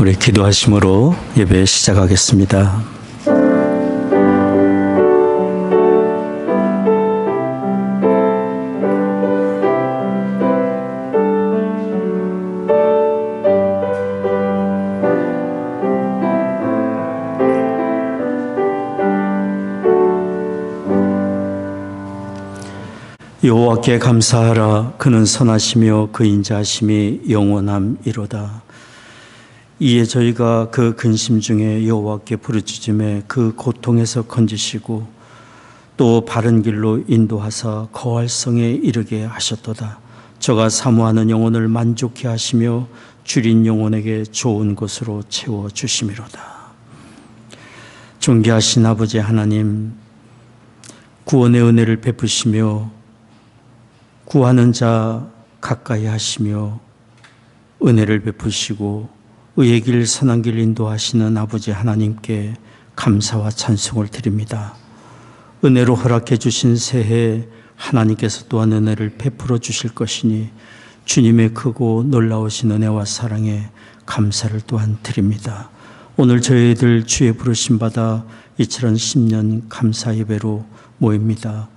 우리 기도하심으로 예배 시작하겠습니다. 여호와께 감사하라. 그는 선하시며 그 인자하심이 영원함이로다. 이에 저희가 그 근심 중에 여호와께 부르짖음에 그 고통에서 건지시고 또 바른 길로 인도하사 거활성에 이르게 하셨도다. 저가 사모하는 영혼을 만족해 하시며 줄인 영혼에게 좋은 것으로 채워 주심이로다. 존귀하신 아버지 하나님, 구원의 은혜를 베푸시며 구하는 자 가까이 하시며 은혜를 베푸시고 의의 길 선한 길 인도하시는 아버지 하나님께 감사와 찬송을 드립니다. 은혜로 허락해 주신 새해 하나님께서 또한 은혜를 베풀어 주실 것이니 주님의 크고 놀라우신 은혜와 사랑에 감사를 또한 드립니다. 오늘 저희들 주의 부르심 받아 2010년 감사 예배로 모입니다.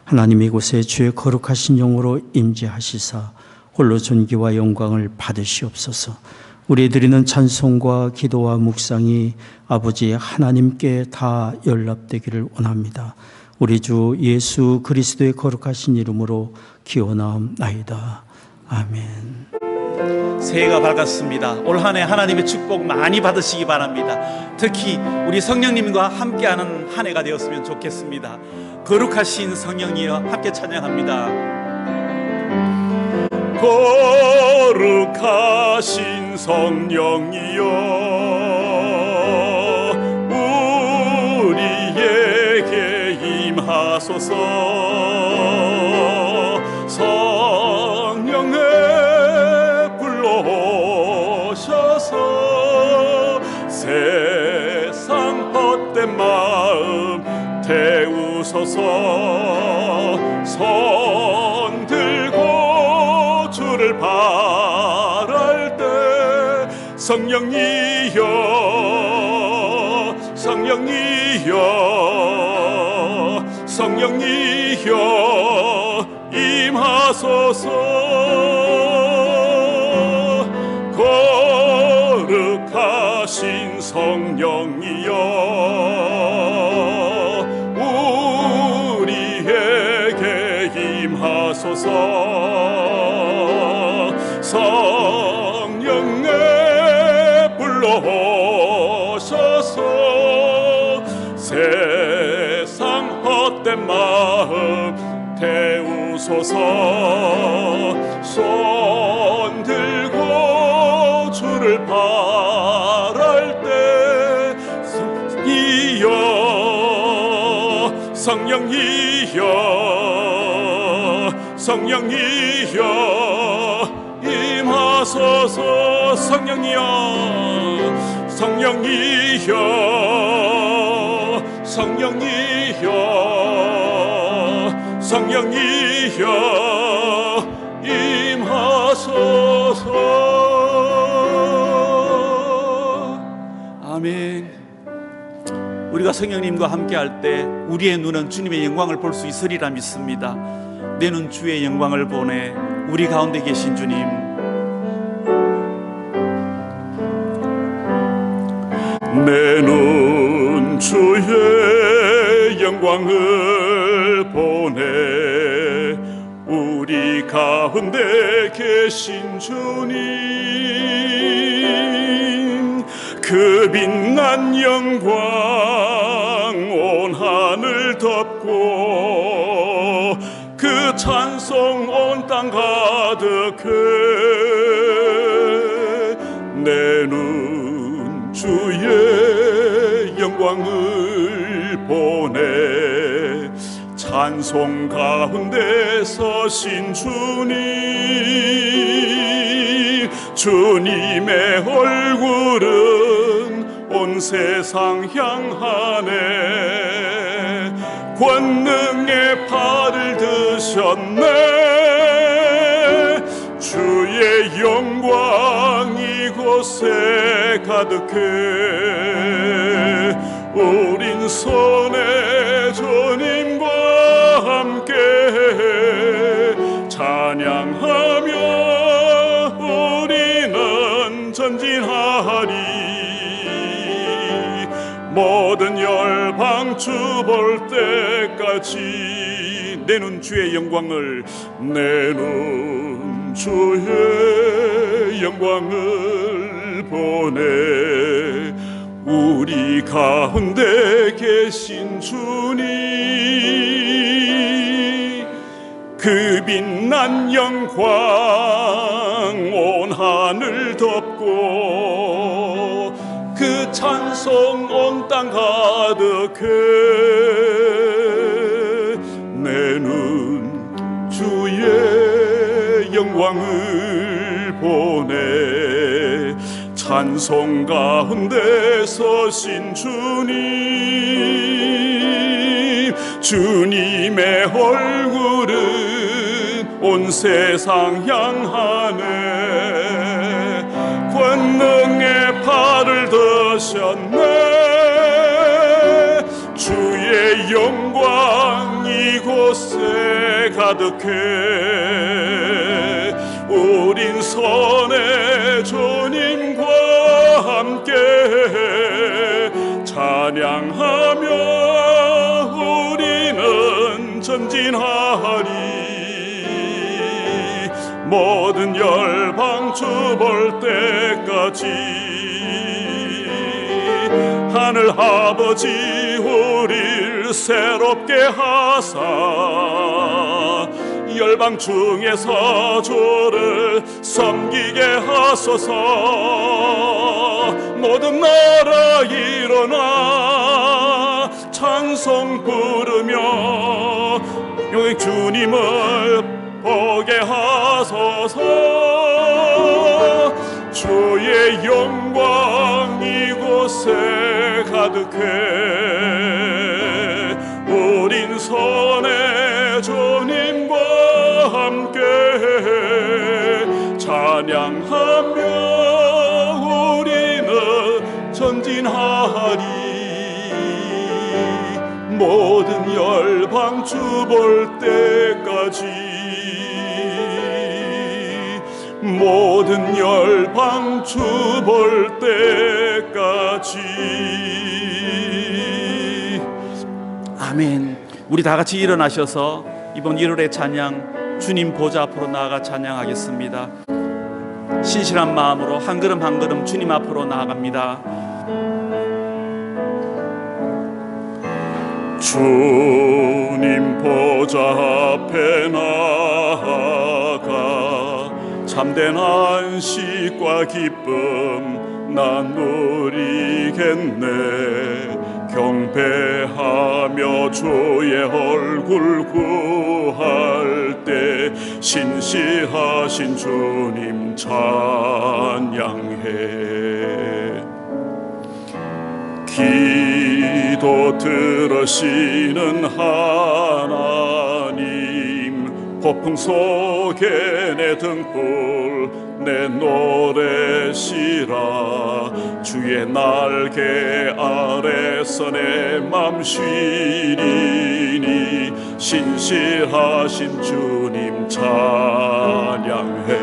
하나님, 이곳에 주의 거룩하신 영으로 임재하시사 홀로 존귀와 영광을 받으시옵소서. 우리 드리는 찬송과 기도와 묵상이 아버지 하나님께 다 연락되기를 원합니다. 우리 주 예수 그리스도의 거룩하신 이름으로 기원하옵나이다. 아멘. 새해가 밝았습니다. 올 한 해 하나님의 축복 많이 받으시기 바랍니다. 특히 우리 성령님과 함께하는 한 해가 되었으면 좋겠습니다. 거룩하신 성령이여 함께 찬양합니다. 거룩하신 성령이여 우리에게 임하소서. 성령을 불러오셔서 세상 헛된 마음 태우소서. 손 들고 주를 바랄 때 성령이여 성령이여 성령이여 임하소서. 거룩하신 성령이여 우리에게 임하소서. 성령에 불러오셔서 세상 헛된 마음 태우소서. 손 들고 주를 바랄 때 성령이여 성령이여 성령이여 임하소서. 성령이여 성령이여 성령이여 성령이여 임하소서. 아멘. 우리가 성령님과 함께할 때 우리의 눈은 주님의 영광을 볼 수 있으리라 믿습니다. 내 눈 주의 영광을 보내. 우리 가운데 계신 주님, 내 눈 주의 영광을 보내. 우리 가운데 계신 주님, 그 빛난 영광 온 하늘 덮고 그 찬송 온 땅 가득해. 내 눈 주의 영광을 보내. 찬송 가운데 서신 주님, 주님의 얼굴은 온 세상 향하네. 권능의 팔을 드셨네. 주의 영광 이곳에 가득해 우린 손에 주님과 함께 찬양하며 우리는 전진하리 모든 열방 주 볼 때까지 내 눈 주의 영광을 내 눈 주의 영광을 보내 우리 가운데 계신 주님 그 빛난 영광 온 하늘 덮고 그 찬송 온 땅 가득해 내 눈 주의 영광을 보내 찬송 가운데 서신 주님 주님의 얼굴은 온 세상 향하네 권능의 팔을 드셨네 주의 영광 이곳에 가득해 우린 선의 주님과 함께 찬양하며 우리는 전진하리 모든 열방 주 볼 때까지 하늘 아버지 우릴 새롭게 하사 열방 중에서 주를 섬기게 하소서 모든 나라 일어나 찬송 부르며 여기 주님을 보게 하소서 주의 영광 이곳에 가득해 우린 선의 주님과 함께 찬양하며 우리는 전진하리 모든 열방 주 볼 때까지 모든 열방 주 볼 때까지 아멘. 우리 다 같이 일어나셔서 이번 1월의 찬양 주님 보좌 앞으로 나아가 찬양하겠습니다. 신실한 마음으로 한 걸음 한 걸음 주님 앞으로 나아갑니다. 주님 보좌 앞에 나아가 참된 안식과 기쁨 난 누리겠네 경배하며 주의 얼굴 구할 때 신실하신 주님 찬양해 기도 들으시는 하나님 폭풍 속에 내 등불 내 노래시라 주의 날개 아래서 내 맘 쉬리니 신실하신 주님 찬양해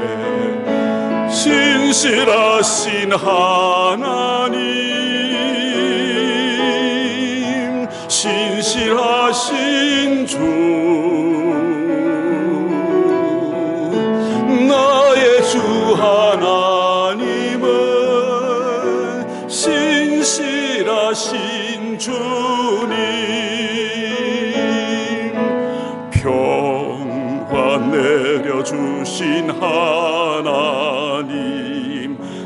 신실하신 하나님 신실하신 주 나의 주 하나님은 신실하신 주님 평화 내려주신 하나님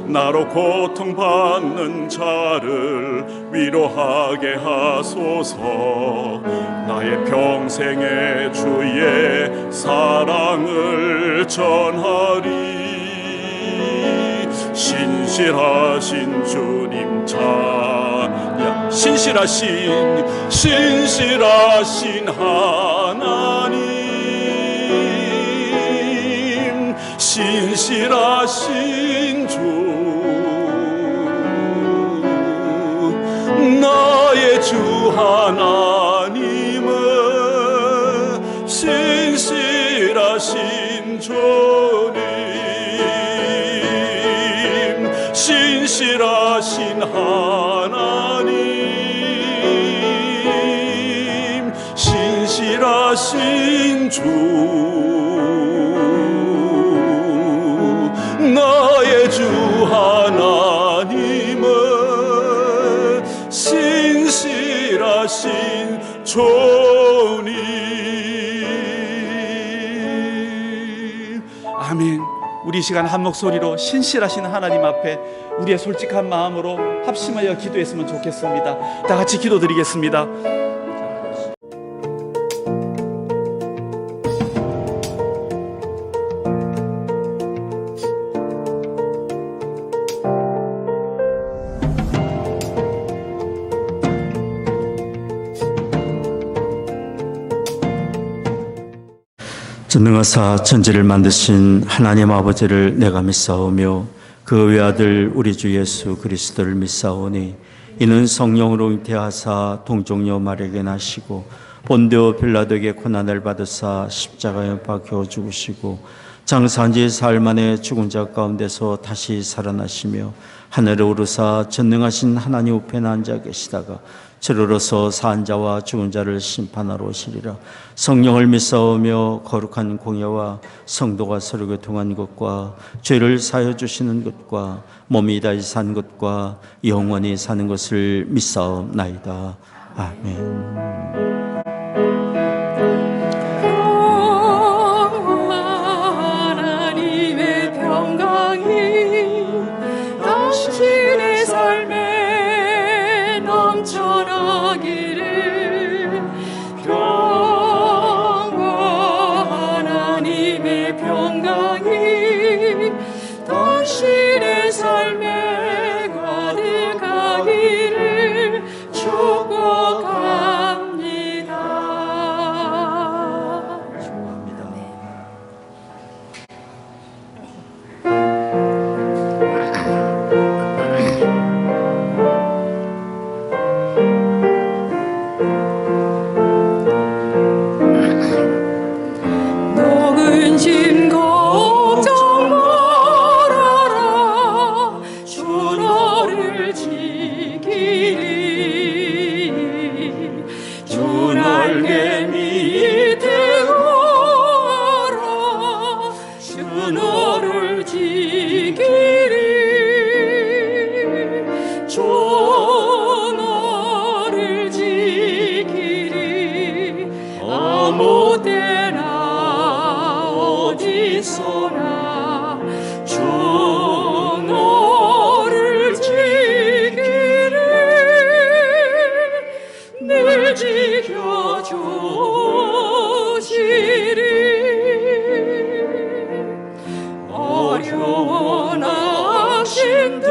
나로 고통받는 자를 위로하게 하소서 나의 평생에 주의 사랑을 전하리 신실하신 주님 찬양 신실하신 하나님 신실하신 주 하나님은 신실하신 주님, 신실하신 하나님, 신실하신 주, 나의 주 하나님은 신실하신 주님. 아멘. 우리 이 시간 한 목소리로 신실하신 하나님 앞에 우리의 솔직한 마음으로 합심하여 기도했으면 좋겠습니다. 다 같이 기도드리겠습니다. 전능하사 천지를 만드신 하나님 아버지를 내가 믿사오며 그 외아들 우리 주 예수 그리스도를 믿사오니 이는 성령으로 잉태하사 동정녀 마리아에게 나시고 본디오 빌라도에게 고난을 받으사 십자가에 박혀 죽으시고 장사한 지 사흘 만에 죽은 자 가운데서 다시 살아나시며 하늘에 오르사 전능하신 하나님 우편에 앉아 계시다가 저로서 사한 자와 죽은 자를 심판하러 오시리라. 성령을 믿사오며 거룩한 공예와 성도가 서로 교통한 것과 죄를 사하여 주시는 것과 몸이 다시 산 것과 영원히 사는 것을 믿사옵나이다. 아멘. 하나님의 평강이 당신의 삶에 넘쳐나기를. 평화 하나님의 평강이 당신의 삶에 가득하기를 축복합니다. 녹은 짐 걱정 말아라. 주 너를 지키리. 주 날개 밑에 거하라. 주 너를 지키리. 주 너를 지키리. 아무 때나 어디서나 주 너를 지키리. 늘 지켜주시리. 어려운 악신들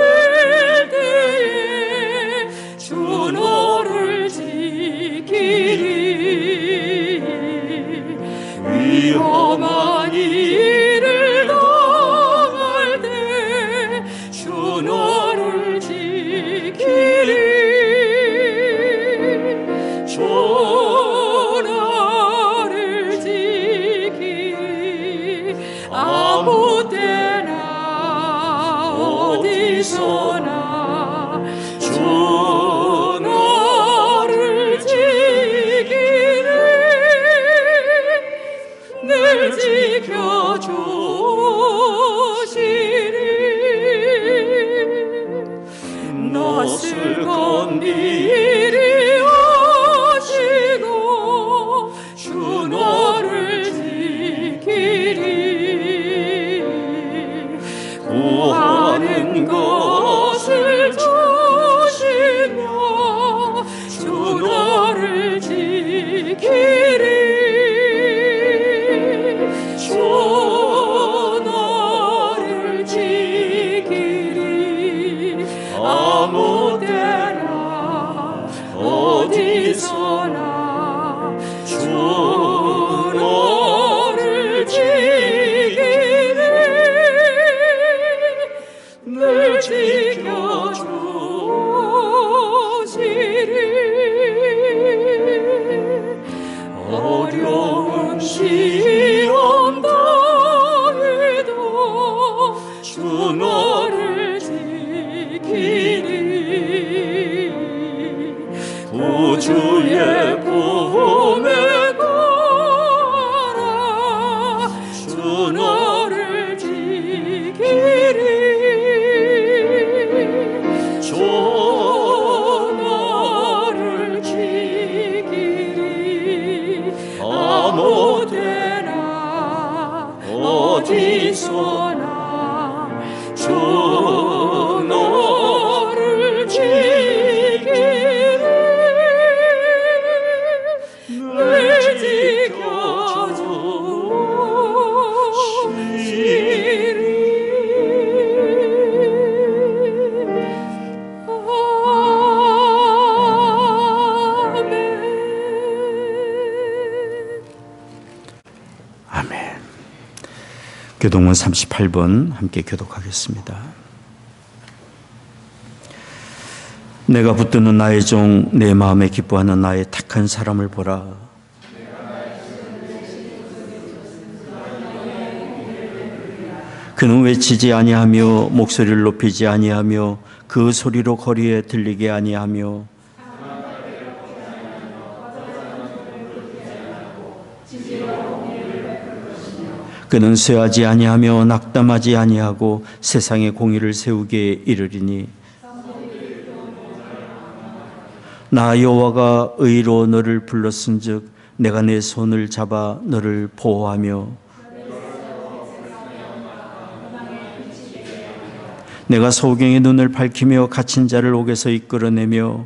때에 주 너를 지키리. 위험한 일을 당할 때 주 너를 지키리. 주 너를 지키리. 아무 때나 어디서나 주 너를 지키리. 늘 지켜주시리. 낯을 건드리 하시고 주 너를 지키리. 구하는 것을 주시며 주 너를 지키리. 주 너를 지키리. 아무 때나 어디서나 주 너를 지키리. 늘 지켜주시리. 주의 보험에 걸어라 주 너를 지키리 주 너를 지키리 아무 때나 어디서나 주 너를 지키리 늘 아멘. 교동문 38번 함께 교독하겠습니다. 내가 붙드는 나의 종, 내 마음에 기뻐하는 나의 택한 사람을 보라. 그는 외치지 아니하며 목소리를 높이지 아니하며 그 소리로 거리에 들리게 아니하며 그는 쇠하지 아니하며 낙담하지 아니하고 세상의 공의를 세우게 이르리니 나 여호와가 의로 너를 불렀은즉 내가 내 손을 잡아 너를 보호하며 내가 소경의 눈을 밝히며 갇힌 자를 옥에서 이끌어내며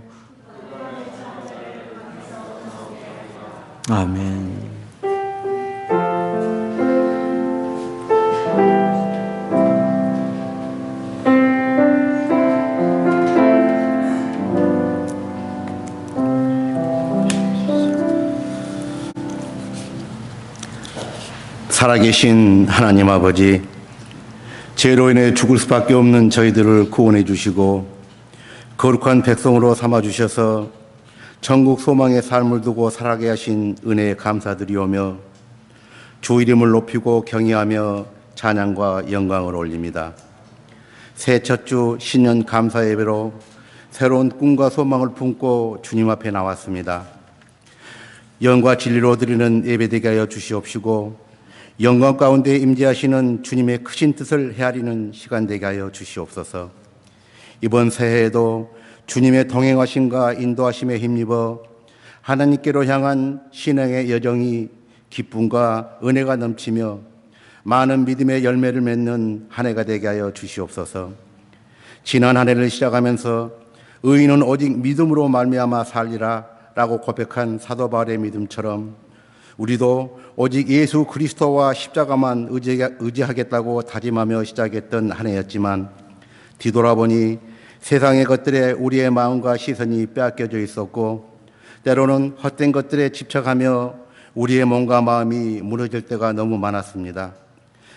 아멘. 살아계신 하나님 아버지, 죄로 인해 죽을 수밖에 없는 저희들을 구원해 주시고 거룩한 백성으로 삼아 주셔서 천국 소망의 삶을 두고 살아가게 하신 은혜에 감사드리오며 주 이름을 높이고 경외하며 찬양과 영광을 올립니다. 새 첫 주 신년 감사 예배로 새로운 꿈과 소망을 품고 주님 앞에 나왔습니다. 영과 진리로 드리는 예배되게 하여 주시옵시고 영광 가운데 임재하시는 주님의 크신 뜻을 헤아리는 시간 되게 하여 주시옵소서. 이번 새해에도 주님의 동행하심과 인도하심에 힘입어 하나님께로 향한 신앙의 여정이 기쁨과 은혜가 넘치며 많은 믿음의 열매를 맺는 한 해가 되게 하여 주시옵소서. 지난 한 해를 시작하면서 의인은 오직 믿음으로 말미암아 살리라 라고 고백한 사도 바울의 믿음처럼 우리도 오직 예수 그리스도와 십자가만 의지하겠다고 다짐하며 시작했던 한 해였지만 뒤돌아보니 세상의 것들에 우리의 마음과 시선이 빼앗겨져 있었고 때로는 헛된 것들에 집착하며 우리의 몸과 마음이 무너질 때가 너무 많았습니다.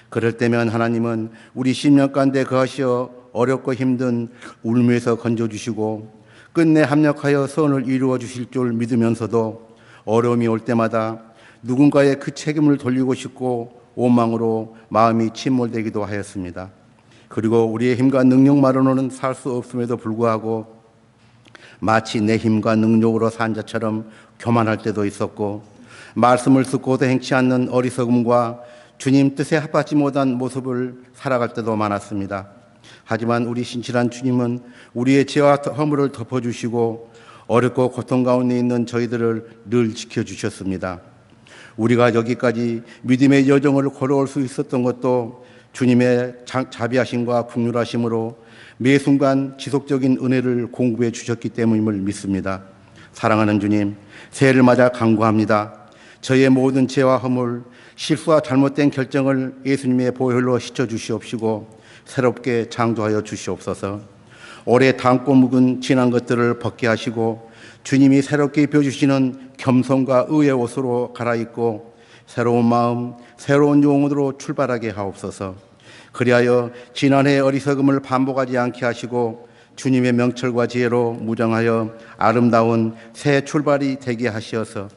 그럴 때면 하나님은 우리 심령 가운데 거하시어 어렵고 힘든 울면서 건져주시고 끝내 합력하여 선을 이루어 주실 줄 믿으면서도 어려움이 올 때마다 누군가의 그 책임을 돌리고 싶고 원망으로 마음이 침몰되기도 하였습니다. 그리고 우리의 힘과 능력만으로는 살 수 없음에도 불구하고 마치 내 힘과 능력으로 산 자처럼 교만할 때도 있었고 말씀을 듣고도 행치 않는 어리석음과 주님 뜻에 합하지 못한 모습을 살아갈 때도 많았습니다. 하지만 우리 신실한 주님은 우리의 죄와 허물을 덮어주시고 어렵고 고통 가운데 있는 저희들을 늘 지켜주셨습니다. 우리가 여기까지 믿음의 여정을 걸어올 수 있었던 것도 주님의 자비하심과 긍휼하심으로 매 순간 지속적인 은혜를 공급해 주셨기 때문임을 믿습니다. 사랑하는 주님, 새해를 맞아 간구합니다. 저의 모든 죄와 허물, 실수와 잘못된 결정을 예수님의 보혈로 씻어 주시옵시고 새롭게 창조하여 주시옵소서. 올해 담고 묵은 지난 것들을 벗게 하시고 주님이 새롭게 입혀주시는 겸손과 의의 옷으로 갈아입고 새로운 마음, 새로운 영혼으로 출발하게 하옵소서. 그리하여 지난해의 어리석음을 반복하지 않게 하시고 주님의 명철과 지혜로 무장하여 아름다운 새 출발이 되게 하시어서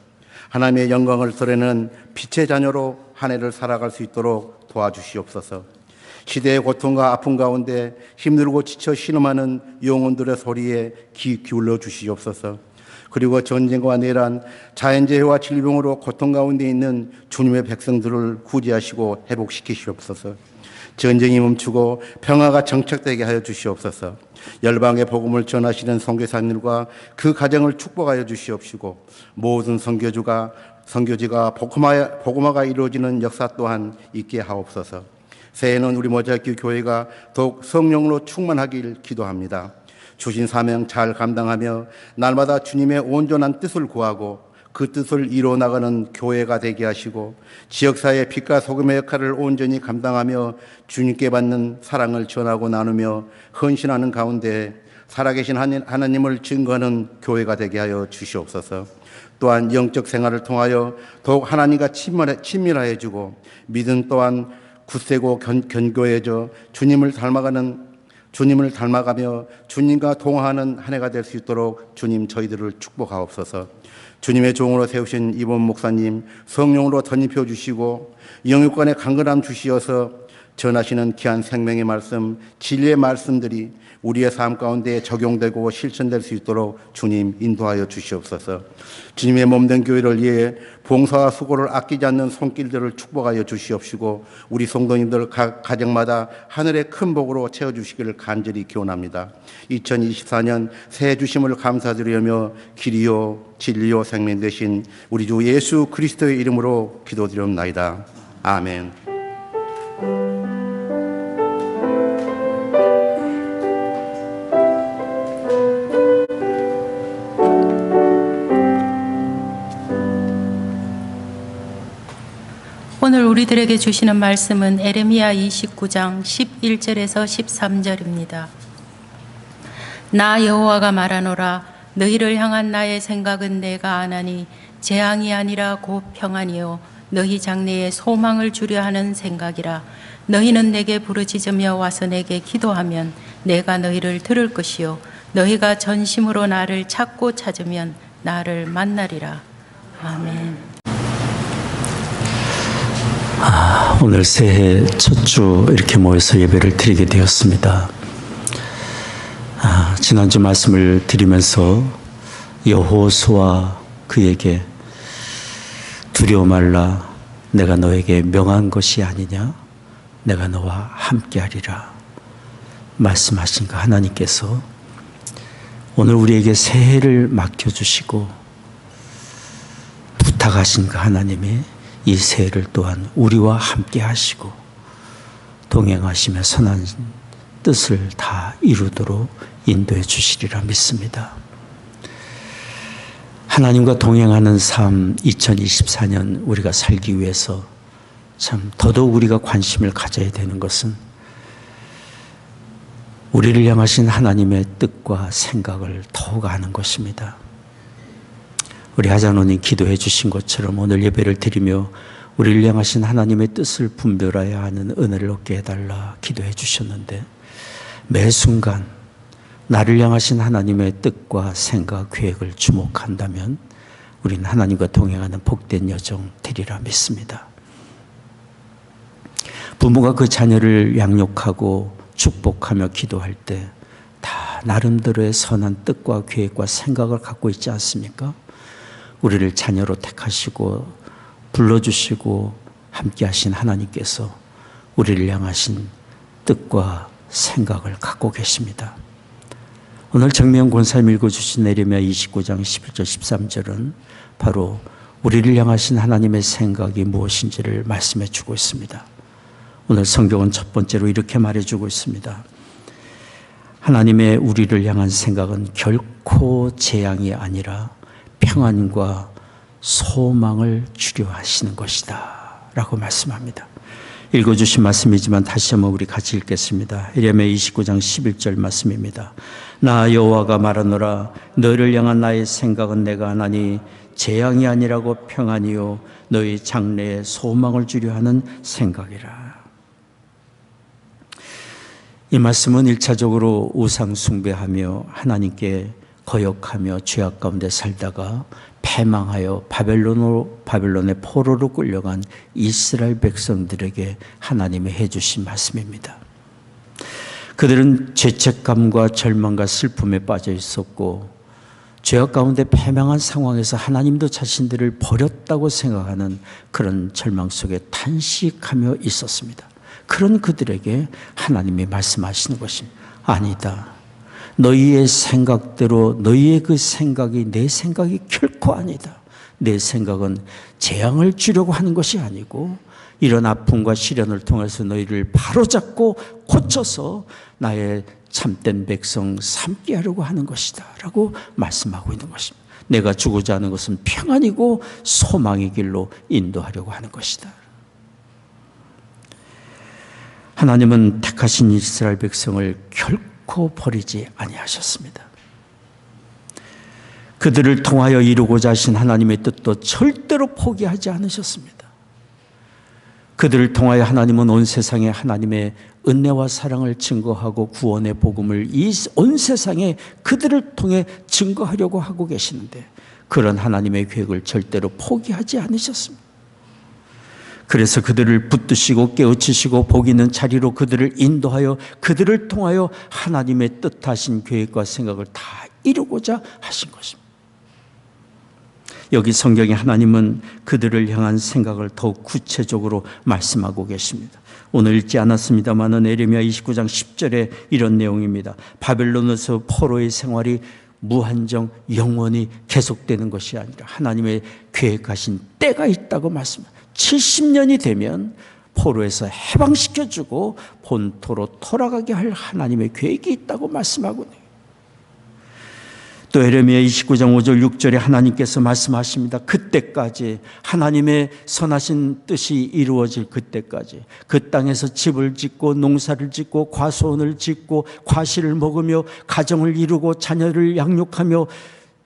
하나님의 영광을 드러내는 빛의 자녀로 한 해를 살아갈 수 있도록 도와주시옵소서. 시대의 고통과 아픔 가운데 힘들고 지쳐 신음하는 영혼들의 소리에 귀 기울여 주시옵소서. 그리고 전쟁과 내란, 자연재해와 질병으로 고통 가운데 있는 주님의 백성들을 구제하시고 회복시키시옵소서. 전쟁이 멈추고 평화가 정착되게 하여 주시옵소서. 열방의 복음을 전하시는 선교사님들과 그 가정을 축복하여 주시옵시고, 모든 선교지가 복음화가 이루어지는 역사 또한 있게 하옵소서. 새해에는 우리 모자이크 교회가 더욱 성령으로 충만하길 기도합니다. 주신 사명 잘 감당하며 날마다 주님의 온전한 뜻을 구하고 그 뜻을 이루어 나가는 교회가 되게 하시고, 지역사회의 빛과 소금의 역할을 온전히 감당하며 주님께 받는 사랑을 전하고 나누며 헌신하는 가운데 살아계신 하나님을 증거하는 교회가 되게 하여 주시옵소서. 또한 영적 생활을 통하여 더욱 하나님과 친밀해지고, 믿음 또한 굳세고 견고해져 주님을 닮아가며 주님과 동화하는 한 해가 될 수 있도록 주님 저희들을 축복하옵소서. 주님의 종으로 세우신 이번 목사님 성령으로 덧입혀 주시고, 영육간에 강건함 주시어서 전하시는 귀한 생명의 말씀, 진리의 말씀들이 우리의 삶 가운데 적용되고 실천될 수 있도록 주님 인도하여 주시옵소서. 주님의 몸된 교회를 위해 봉사와 수고를 아끼지 않는 손길들을 축복하여 주시옵시고, 우리 성도님들 가정마다 하늘의 큰 복으로 채워주시기를 간절히 기원합니다. 2024년 새해 주심을 감사드리며 길이요 진리요 생명 되신 우리 주 예수 그리스도의 이름으로 기도드리옵나이다. 아멘. 오늘 우리들에게 주시는 말씀은 에레미야 29장 11절에서 13절입니다. 나 여호와가 말하노라. 너희를 향한 나의 생각은 내가 아나니 재앙이 아니라 곧 평안이요 너희 장래에 소망을 주려 하는 생각이라. 너희는 내게 부르짖으며 와서 내게 기도하면 내가 너희를 들을 것이요 너희가 전심으로 나를 찾고 찾으면 나를 만나리라. 아멘. 오늘 새해 첫 주 이렇게 모여서 예배를 드리게 되었습니다. 지난주 말씀을 드리면서 여호수아 그에게 두려워 말라, 내가 너에게 명한 것이 아니냐, 내가 너와 함께하리라 말씀하신 그 하나님께서 오늘 우리에게 새해를 맡겨주시고 부탁하신 그 하나님이 이 새해를 또한 우리와 함께 하시고 동행하시며 선한 뜻을 다 이루도록 인도해 주시리라 믿습니다. 하나님과 동행하는 삶 2024년 우리가 살기 위해서 참 더더욱 우리가 관심을 가져야 되는 것은 우리를 향하신 하나님의 뜻과 생각을 더욱 아는 것입니다. 우리 하장로님 기도해 주신 것처럼 오늘 예배를 드리며 우리를 향하신 하나님의 뜻을 분별하여 하는 은혜를 얻게 해달라 기도해 주셨는데, 매 순간 나를 향하신 하나님의 뜻과 생각, 계획을 주목한다면 우리는 하나님과 동행하는 복된 여정 되리라 믿습니다. 부모가 그 자녀를 양육하고 축복하며 기도할 때 다 나름대로의 선한 뜻과 계획과 생각을 갖고 있지 않습니까? 우리를 자녀로 택하시고 불러주시고 함께 하신 하나님께서 우리를 향하신 뜻과 생각을 갖고 계십니다. 오늘 정미영 권사님 읽어주신 에레미야 29장 11절 13절은 바로 우리를 향하신 하나님의 생각이 무엇인지를 말씀해 주고 있습니다. 오늘 성경은 첫 번째로 이렇게 말해주고 있습니다. 하나님의 우리를 향한 생각은 결코 재앙이 아니라 평안과 소망을 주려 하시는 것이다 라고 말씀합니다. 읽어주신 말씀이지만 다시 한번 우리 같이 읽겠습니다. 에레미야 29장 11절 말씀입니다. 나 여호와가 말하노라. 너희를 향한 나의 생각은 내가 아나니 재앙이 아니라고 평안이요 너희 장래에 소망을 주려 하는 생각이라. 이 말씀은 1차적으로 우상 숭배하며 하나님께 거역하며 죄악 가운데 살다가 패망하여 바벨론의 포로로 끌려간 이스라엘 백성들에게 하나님이 해주신 말씀입니다. 그들은 죄책감과 절망과 슬픔에 빠져 있었고 죄악 가운데 패망한 상황에서 하나님도 자신들을 버렸다고 생각하는 그런 절망 속에 탄식하며 있었습니다. 그런 그들에게 하나님이 말씀하시는 것입니다. 아니다. 너희의 생각대로 너희의 그 생각이 내 생각이 결코 아니다. 내 생각은 재앙을 주려고 하는 것이 아니고 이런 아픔과 시련을 통해서 너희를 바로잡고 고쳐서 나의 참된 백성 삼게 하려고 하는 것이다 라고 말씀하고 있는 것입니다. 내가 주고자 하는 것은 평안이고 소망의 길로 인도하려고 하는 것이다. 하나님은 택하신 이스라엘 백성을 결코 버리지 아니하셨습니다. 그들을 통하여 이루고자 하신 하나님의 뜻도 절대로 포기하지 않으셨습니다. 그들을 통하여 하나님은 온 세상에 하나님의 은혜와 사랑을 증거하고 구원의 복음을 이 온 세상에 그들을 통해 증거하려고 하고 계시는데 그런 하나님의 계획을 절대로 포기하지 않으셨습니다. 그래서 그들을 붙드시고 깨우치시고 복 있는 자리로 그들을 인도하여 그들을 통하여 하나님의 뜻하신 계획과 생각을 다 이루고자 하신 것입니다. 여기 성경에 하나님은 그들을 향한 생각을 더욱 구체적으로 말씀하고 계십니다. 오늘 읽지 않았습니다마는 에레미야 29장 10절에 이런 내용입니다. 바벨론에서 포로의 생활이 무한정 영원히 계속되는 것이 아니라 하나님의 계획하신 때가 있다고 말씀합니다. 70년이 되면 포로에서 해방시켜주고 본토로 돌아가게 할 하나님의 계획이 있다고 말씀하고 있네요. 또 에레미야 29장 5절 6절에 하나님께서 말씀하십니다. 그때까지 하나님의 선하신 뜻이 이루어질 그때까지 그 땅에서 집을 짓고 농사를 짓고 과수원을 짓고 과실을 먹으며 가정을 이루고 자녀를 양육하며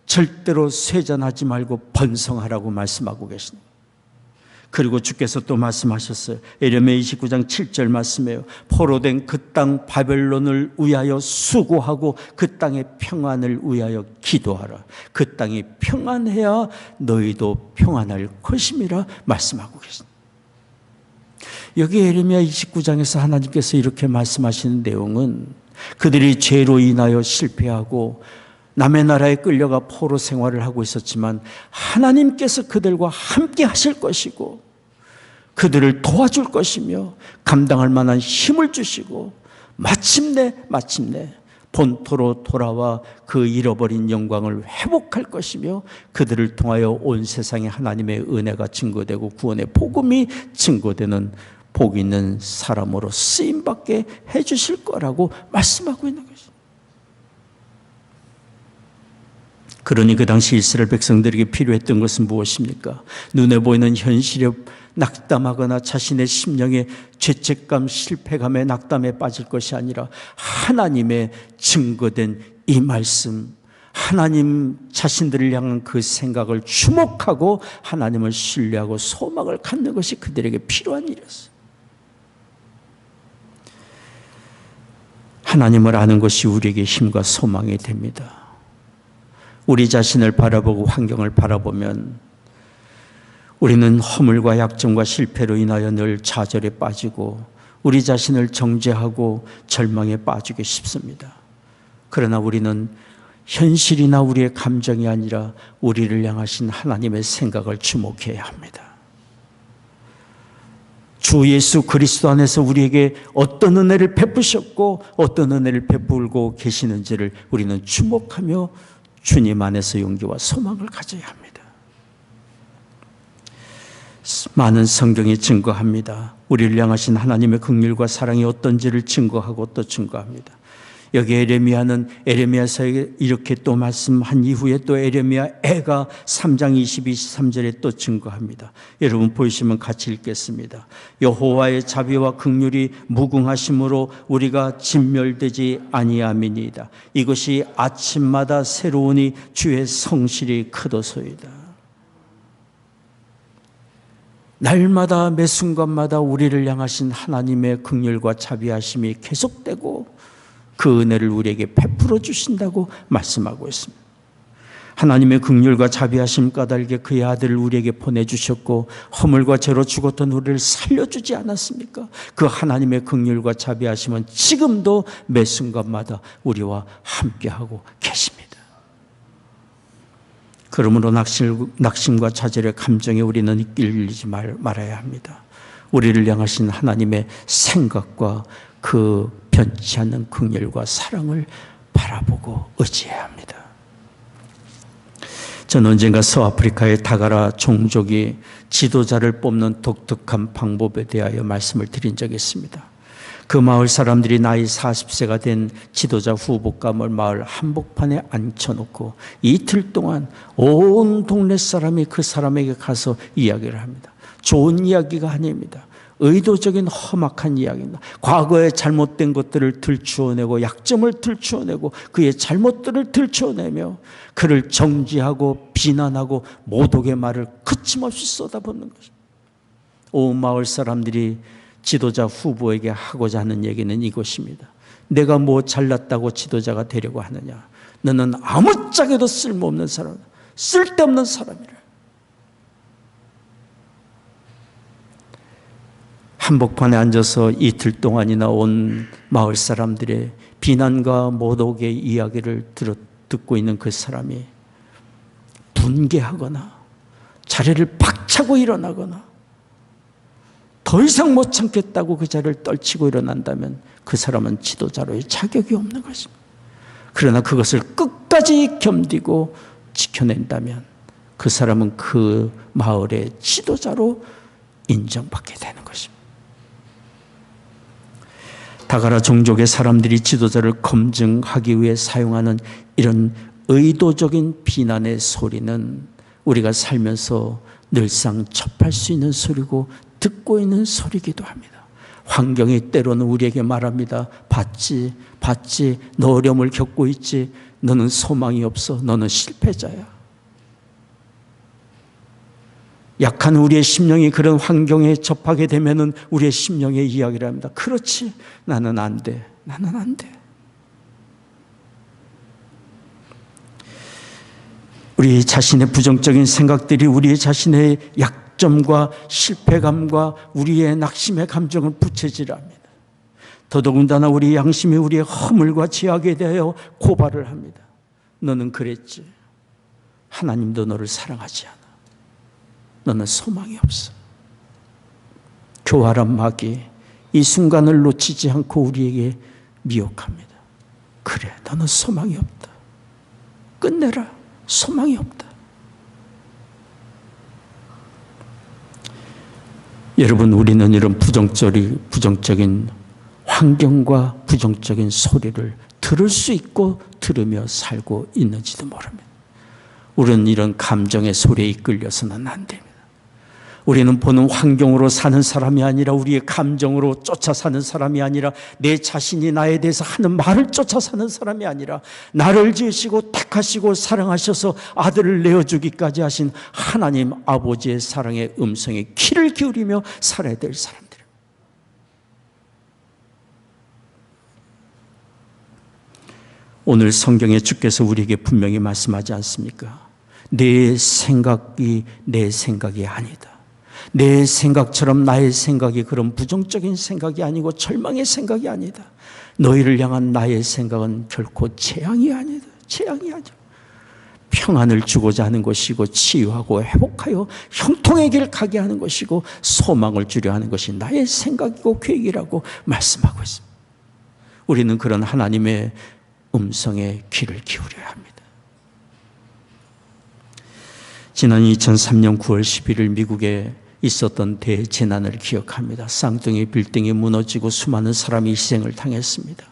절대로 쇠잔하지 말고 번성하라고 말씀하고 계십니다. 그리고 주께서 또 말씀하셨어요. 에레미야 29장 7절 말씀이에요. 포로된 그 땅 바벨론을 위하여 수고하고 그 땅의 평안을 위하여 기도하라. 그 땅이 평안해야 너희도 평안할 것임이라 말씀하고 계십니다. 여기 에레미야 29장에서 하나님께서 이렇게 말씀하시는 내용은 그들이 죄로 인하여 실패하고 남의 나라에 끌려가 포로 생활을 하고 있었지만 하나님께서 그들과 함께 하실 것이고 그들을 도와줄 것이며 감당할 만한 힘을 주시고 마침내 본토로 돌아와 그 잃어버린 영광을 회복할 것이며 그들을 통하여 온 세상에 하나님의 은혜가 증거되고 구원의 복음이 증거되는 복 있는 사람으로 쓰임받게 해주실 거라고 말씀하고 있는 것입니다. 그러니 그 당시 이스라엘 백성들에게 필요했던 것은 무엇입니까? 눈에 보이는 현실에 낙담하거나 자신의 심령의 죄책감, 실패감에 낙담에 빠질 것이 아니라 하나님의 증거된 이 말씀, 하나님 자신들을 향한 그 생각을 주목하고 하나님을 신뢰하고 소망을 갖는 것이 그들에게 필요한 일이었어요. 하나님을 아는 것이 우리에게 힘과 소망이 됩니다. 우리 자신을 바라보고 환경을 바라보면 우리는 허물과 약점과 실패로 인하여 늘 좌절에 빠지고 우리 자신을 정죄하고 절망에 빠지기 쉽습니다. 그러나 우리는 현실이나 우리의 감정이 아니라 우리를 향하신 하나님의 생각을 주목해야 합니다. 주 예수 그리스도 안에서 우리에게 어떤 은혜를 베푸셨고 어떤 은혜를 베풀고 계시는지를 우리는 주목하며 주님 안에서 용기와 소망을 가져야 합니다. 많은 성경이 증거합니다. 우리를 향하신 하나님의 긍휼과 사랑이 어떤지를 증거하고 또 증거합니다. 여기 에레미야는 에레미야서에 이렇게 또 말씀한 이후에 또 에레미야 애가 3장 22, 23절에 또 증거합니다. 여러분 보이시면 같이 읽겠습니다. 여호와의 자비와 긍휼이 무궁하심으로 우리가 진멸되지 아니함이니이다. 이것이 아침마다 새로우니 주의 성실이 크도소이다. 날마다 매 순간마다 우리를 향하신 하나님의 긍휼과 자비하심이 계속되고 그 은혜를 우리에게 베풀어 주신다고 말씀하고 있습니다. 하나님의 긍휼과 자비하심 까닭에 그의 아들을 우리에게 보내주셨고 허물과 죄로 죽었던 우리를 살려주지 않았습니까? 그 하나님의 긍휼과 자비하심은 지금도 매 순간마다 우리와 함께하고 계십니다. 그러므로 낙심과 좌절의 감정에 우리는 이끌리지 말아야 합니다. 우리를 향하신 하나님의 생각과 그 변치 않는 긍휼과 사랑을 바라보고 의지해야 합니다. 저는 언젠가 서아프리카의 다가라 종족이 지도자를 뽑는 독특한 방법에 대하여 말씀을 드린 적이 있습니다. 그 마을 사람들이 나이 40세가 된 지도자 후보감을 마을 한복판에 앉혀놓고 이틀 동안 온 동네 사람이 그 사람에게 가서 이야기를 합니다. 좋은 이야기가 아닙니다. 의도적인 험악한 이야기입니다. 과거의 잘못된 것들을 들추어내고 약점을 들추어내고 그의 잘못들을 들추어내며 그를 정죄하고 비난하고 모독의 말을 거침없이 쏟아붓는 것입니다. 온 마을 사람들이 지도자 후보에게 하고자 하는 얘기는 이것입니다. 내가 뭐 잘났다고 지도자가 되려고 하느냐. 너는 아무짝에도 쓸모없는 사람, 쓸데없는 사람이라. 한복판에 앉아서 이틀 동안이나 온 마을 사람들의 비난과 모독의 이야기를 듣고 있는 그 사람이 분개하거나 자리를 박차고 일어나거나 더 이상 못 참겠다고 그 자리를 떨치고 일어난다면 그 사람은 지도자로의 자격이 없는 것입니다. 그러나 그것을 끝까지 견디고 지켜낸다면 그 사람은 그 마을의 지도자로 인정받게 되는 것입니다. 다가라 종족의 사람들이 지도자를 검증하기 위해 사용하는 이런 의도적인 비난의 소리는 우리가 살면서 늘상 접할 수 있는 소리고 듣고 있는 소리이기도 합니다. 환경이 때로는 우리에게 말합니다. 봤지, 너 어려움을 겪고 있지, 너는 소망이 없어, 너는 실패자야. 약한 우리의 심령이 그런 환경에 접하게 되면은 우리의 심령의 이야기를 합니다. 그렇지, 나는 안 돼, 나는 안 돼. 우리 자신의 부정적인 생각들이 우리 자신의 약점과 실패감과 우리의 낙심의 감정을 부채질합니다. 더더군다나 우리 양심이 우리의 허물과 죄악에 대하여 고발을 합니다. 너는 그랬지. 하나님도 너를 사랑하지 않아. 너는 소망이 없어. 교활한 마귀 이 순간을 놓치지 않고 우리에게 미혹합니다. 그래, 너는 소망이 없다. 끝내라. 소망이 없다. 여러분, 우리는 이런 부정적인 환경과 부정적인 소리를 들을 수 있고 들으며 살고 있는지도 모릅니다. 우리는 이런 감정의 소리에 이끌려서는 안 됩니다. 우리는 보는 환경으로 사는 사람이 아니라 우리의 감정으로 쫓아 사는 사람이 아니라 내 자신이 나에 대해서 하는 말을 쫓아 사는 사람이 아니라 나를 지으시고 택하시고 사랑하셔서 아들을 내어주기까지 하신 하나님 아버지의 사랑의 음성에 귀를 기울이며 살아야 될 사람들. 오늘 성경에 주께서 우리에게 분명히 말씀하지 않습니까? 내 생각이 내 생각이 아니다. 내 생각처럼 나의 생각이 그런 부정적인 생각이 아니고 절망의 생각이 아니다. 너희를 향한 나의 생각은 결코 재앙이 아니다. 재앙이 아니야. 평안을 주고자 하는 것이고 치유하고 회복하여 형통의 길 가게 하는 것이고 소망을 주려 하는 것이 나의 생각이고 계획이라고 말씀하고 있습니다. 우리는 그런 하나님의 음성에 귀를 기울여야 합니다. 지난 2003년 9월 11일 미국에 있었던 대재난을 기억합니다. 쌍둥이 빌딩이 무너지고 수많은 사람이 희생을 당했습니다.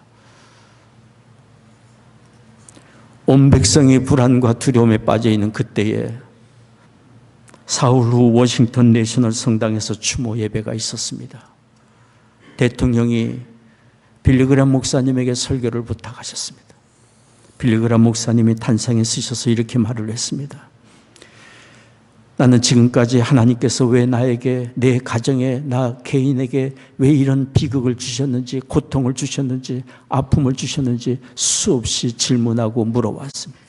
온 백성이 불안과 두려움에 빠져 있는 그때에 사흘 후 워싱턴 내셔널 성당에서 추모 예배가 있었습니다. 대통령이 빌리그람 목사님에게 설교를 부탁하셨습니다. 빌리그람 목사님이 단상에 쓰셔서 이렇게 말을 했습니다. 나는 지금까지 하나님께서 왜 나에게, 내 가정에, 나 개인에게 왜 이런 비극을 주셨는지, 고통을 주셨는지, 아픔을 주셨는지 수없이 질문하고 물어왔습니다.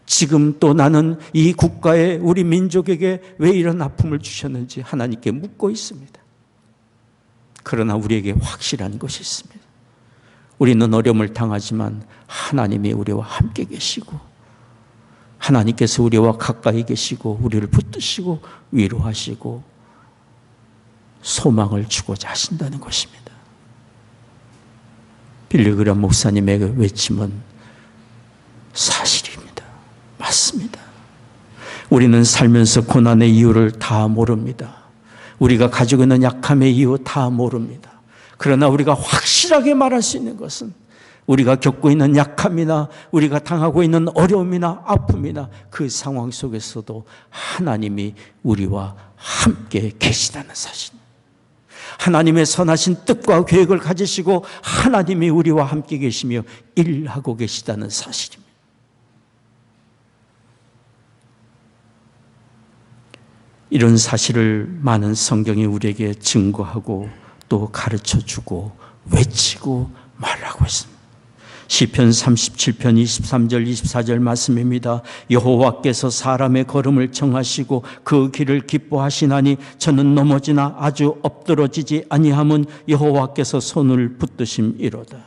지금 또 나는 이 국가에, 우리 민족에게 왜 이런 아픔을 주셨는지 하나님께 묻고 있습니다. 그러나 우리에게 확실한 것이 있습니다. 우리는 어려움을 당하지만 하나님이 우리와 함께 계시고 하나님께서 우리와 가까이 계시고 우리를 붙드시고 위로하시고 소망을 주고자 하신다는 것입니다. 빌리그람 목사님의 외침은 사실입니다. 맞습니다. 우리는 살면서 고난의 이유를 다 모릅니다. 우리가 가지고 있는 약함의 이유 다 모릅니다. 그러나 우리가 확실하게 말할 수 있는 것은 우리가 겪고 있는 약함이나 우리가 당하고 있는 어려움이나 아픔이나 그 상황 속에서도 하나님이 우리와 함께 계시다는 사실. 하나님의 선하신 뜻과 계획을 가지시고 하나님이 우리와 함께 계시며 일하고 계시다는 사실입니다. 이런 사실을 많은 성경이 우리에게 증거하고 또 가르쳐주고 외치고 말하고 있습니다. 시편 37편 23절 24절 말씀입니다. 여호와께서 사람의 걸음을 정하시고 그 길을 기뻐하시나니 저는 넘어지나 아주 엎드러지지 아니함은 여호와께서 손을 붙드심이로다.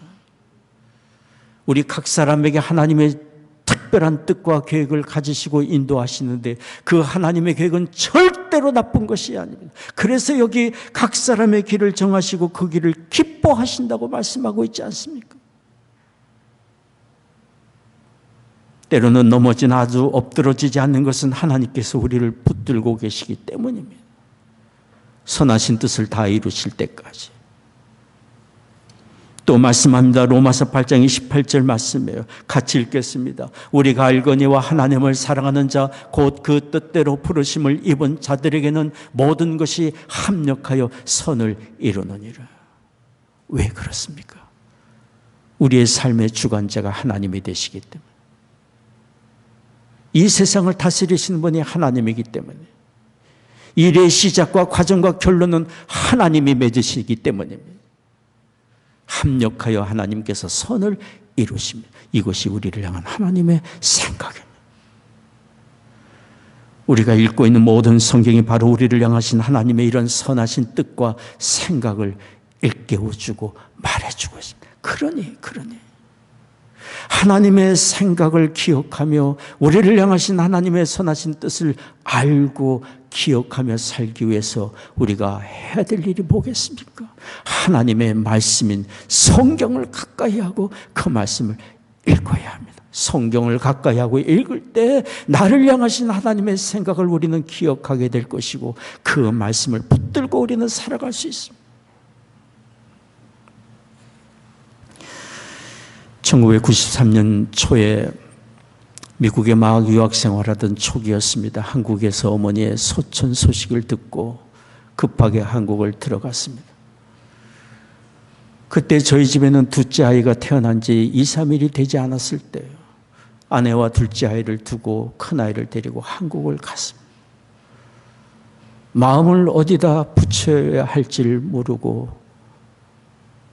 우리 각 사람에게 하나님의 특별한 뜻과 계획을 가지시고 인도하시는데 그 하나님의 계획은 절대로 나쁜 것이 아닙니다. 그래서 여기 각 사람의 길을 정하시고 그 길을 기뻐하신다고 말씀하고 있지 않습니까? 때로는 넘어진 아주 엎드러지지 않는 것은 하나님께서 우리를 붙들고 계시기 때문입니다. 선하신 뜻을 다 이루실 때까지. 또 말씀합니다. 로마서 8장 28절 말씀이에요. 같이 읽겠습니다. 우리가 알거니와 하나님을 사랑하는 자 곧 그 뜻대로 부르심을 입은 자들에게는 모든 것이 합력하여 선을 이루느니라. 왜 그렇습니까? 우리의 삶의 주관자가 하나님이 되시기 때문에. 이 세상을 다스리시는 분이 하나님이기 때문에, 일의 시작과 과정과 결론은 하나님이 맺으시기 때문입니다. 합력하여 하나님께서 선을 이루십니다. 이것이 우리를 향한 하나님의 생각입니다. 우리가 읽고 있는 모든 성경이 바로 우리를 향하신 하나님의 이런 선하신 뜻과 생각을 일깨워주고 말해주고 있습니다. 그러니 하나님의 생각을 기억하며 우리를 향하신 하나님의 선하신 뜻을 알고 기억하며 살기 위해서 우리가 해야 될 일이 뭐겠습니까? 하나님의 말씀인 성경을 가까이 하고 그 말씀을 읽어야 합니다. 성경을 가까이 하고 읽을 때 나를 향하신 하나님의 생각을 우리는 기억하게 될 것이고 그 말씀을 붙들고 우리는 살아갈 수 있습니다. 1993년 초에 미국에 마학 유학 생활하던 초기였습니다. 한국에서 어머니의 소천 소식을 듣고 급하게 한국을 들어갔습니다. 그때 저희 집에는 둘째 아이가 태어난 지 2, 3일이 되지 않았을 때요. 아내와 둘째 아이를 두고 큰 아이를 데리고 한국을 갔습니다. 마음을 어디다 붙여야 할지를 모르고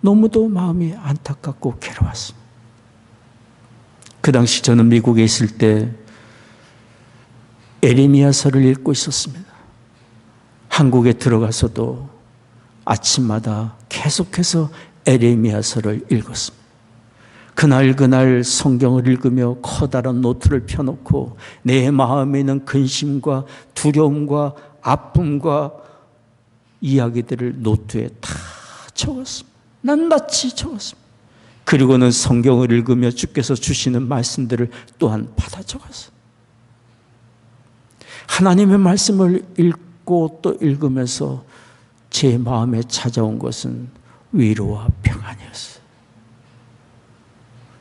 너무도 마음이 안타깝고 괴로웠습니다. 그 당시 저는 미국에 있을 때 에레미야서를 읽고 있었습니다. 한국에 들어가서도 아침마다 계속해서 에레미야서를 읽었습니다. 그날 성경을 읽으며 커다란 노트를 펴놓고 내 마음에 있는 근심과 두려움과 아픔과 이야기들을 노트에 다 적었습니다. 낱낱이 적었습니다. 그리고는 성경을 읽으며 주께서 주시는 말씀들을 또한 받아 적었어요. 하나님의 말씀을 읽고 또 읽으면서 제 마음에 찾아온 것은 위로와 평안이었어요.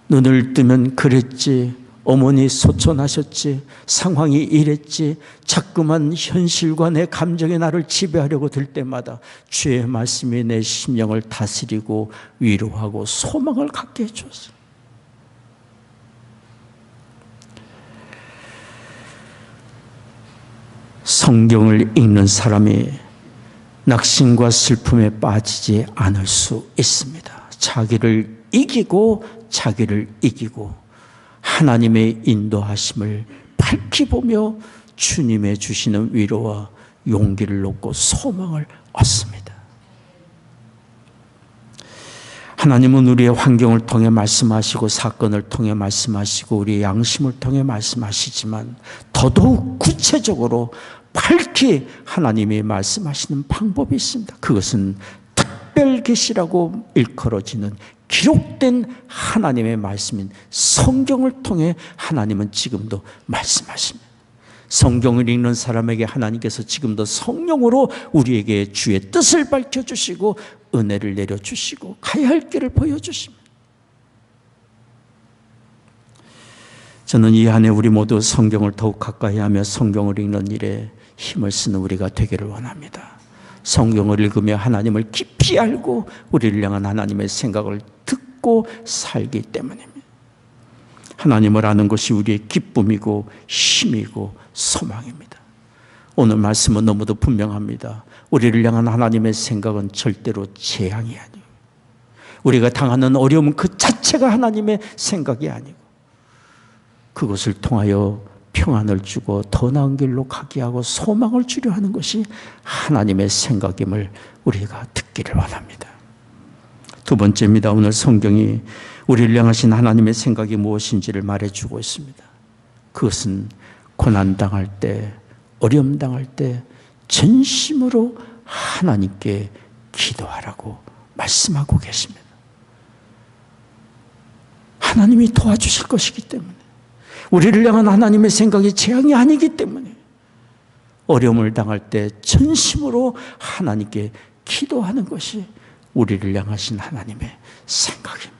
눈을 뜨면 그랬지, 어머니 소천하셨지, 상황이 이랬지, 자꾸만 현실과 내 감정이 나를 지배하려고 들 때마다 주의 말씀이 내 심령을 다스리고 위로하고 소망을 갖게 해주었어요. 성경을 읽는 사람이 낙심과 슬픔에 빠지지 않을 수 있습니다. 자기를 이기고 하나님의 인도하심을 밝히 보며 주님의 주시는 위로와 용기를 얻고 소망을 얻습니다. 하나님은 우리의 환경을 통해 말씀하시고 사건을 통해 말씀하시고 우리의 양심을 통해 말씀하시지만 더더욱 구체적으로 밝게 하나님이 말씀하시는 방법이 있습니다. 그것은 특별 계시라고 일컬어지는 기록된 하나님의 말씀인 성경을 통해 하나님은 지금도 말씀하십니다. 성경을 읽는 사람에게 하나님께서 지금도 성령으로 우리에게 주의 뜻을 밝혀주시고 은혜를 내려주시고 가야 할 길을 보여주십니다. 저는 이 한 해 우리 모두 성경을 더욱 가까이 하며 성경을 읽는 일에 힘을 쓰는 우리가 되기를 원합니다. 성경을 읽으며 하나님을 깊이 알고 우리를 향한 하나님의 생각을 듣고 살기 때문입니다. 하나님을 아는 것이 우리의 기쁨이고 힘이고 소망입니다. 오늘 말씀은 너무도 분명합니다. 우리를 향한 하나님의 생각은 절대로 재앙이 아니에요. 우리가 당하는 어려움은 그 자체가 하나님의 생각이 아니고 그것을 통하여 평안을 주고 더 나은 길로 가게 하고 소망을 주려 하는 것이 하나님의 생각임을 우리가 듣기를 원합니다. 두 번째입니다. 오늘 성경이 우리를 향하신 하나님의 생각이 무엇인지를 말해주고 있습니다. 그것은 고난당할 때, 어려움 당할 때 전심으로 하나님께 기도하라고 말씀하고 계십니다. 하나님이 도와주실 것이기 때문에, 우리를 향한 하나님의 생각이 재앙이 아니기 때문에 어려움을 당할 때 전심으로 하나님께 기도하는 것이 우리를 향하신 하나님의 생각입니다.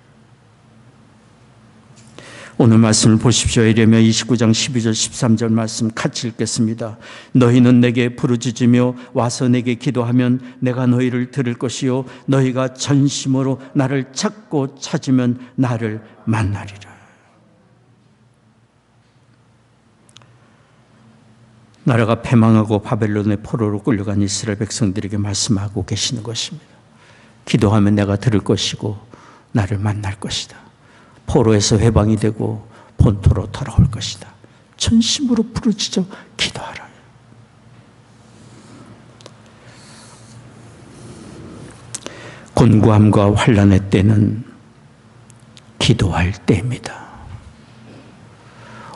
오늘 말씀을 보십시오. 에레미야 29장 12절 13절 말씀 같이 읽겠습니다. 너희는 내게 부르짖으며 와서 내게 기도하면 내가 너희를 들을 것이요 너희가 전심으로 나를 찾고 찾으면 나를 만나리라. 나라가 패망하고 바벨론의 포로로 끌려간 이스라엘 백성들에게 말씀하고 계시는 것입니다. 기도하면 내가 들을 것이고 나를 만날 것이다. 포로에서 해방이 되고 본토로 돌아올 것이다. 전심으로 부르짖어 기도하라. 곤고함과 환난의 때는 기도할 때입니다.